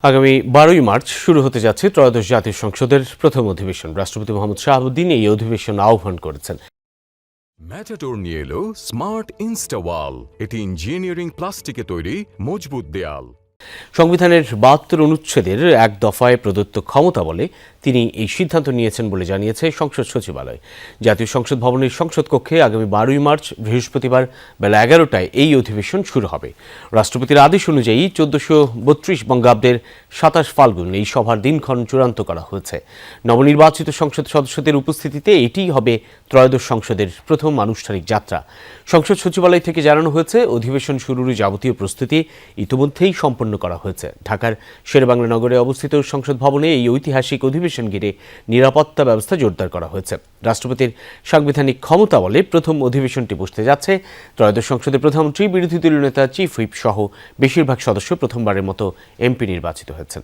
আগামী 12ই মার্চ শুরু হতে যাচ্ছে ত্রয়োদশ জাতীয় সংসদের প্রথম অধিবেশন। রাষ্ট্রপতি মোহাম্মদ শাহাবুদ্দিন এই অধিবেশন আহ্বান করেছেন। ম্যাটাডোর নিয়ে এলো স্মার্ট ইনস্টাওয়াল। এটি ইঞ্জিনিয়ারিং প্লাস্টিকে তৈরি মজবুত দেয়াল। সংবিধানের 72 অনুচ্ছেদের এক দফায় প্রদত্ত ক্ষমতা বলে তিনি এই সিদ্ধান্ত নিয়েছেন বলে জানিয়েছে সংসদ সচিবালয়। জাতীয় সংসদ ভবনের সংসদ কক্ষে আগামী 12ই মার্চ বৃহস্পতিবার বেলা 11টায় এই অধিবেশন শুরু হবে। রাষ্ট্রপতির আদেশ অনুযায়ী 1432 বঙ্গাব্দের 27 ফাল্গুন এই সভার দিনক্ষণ চূড়ান্ত করা হয়েছে। নবনির্বাচিত সংসদ সদস্যদের উপস্থিতিতে এটিই হবে ত্রয়োদশ সংসদের প্রথম আনুষ্ঠানিক যাত্রা। সংসদ সচিবালয় থেকে জানানো হয়েছে, অধিবেশন শুরুর যাবতীয় প্রস্তুতি ইতিমধ্যেই সম্পন্ন করা হয়েছে। ঢাকার শেরেবাংলা নগরে অবস্থিত সংসদ ভবনে এই ঐতিহাসিক অধিবেশন ঘিরে নিরাপত্তা ব্যবস্থা জোরদার করা হয়েছে। রাষ্ট্রপতির সাংবিধানিক ক্ষমতা বলে প্রথম অধিবেশনটি বসতে যাচ্ছে। ত্রয়োদশ সংসদের প্রধানমন্ত্রী, বিরোধী দলীয় নেতা, চিফ হুইপ সহ বেশিরভাগ সদস্য প্রথমবারের মতো এমপি নির্বাচিত হয়েছেন।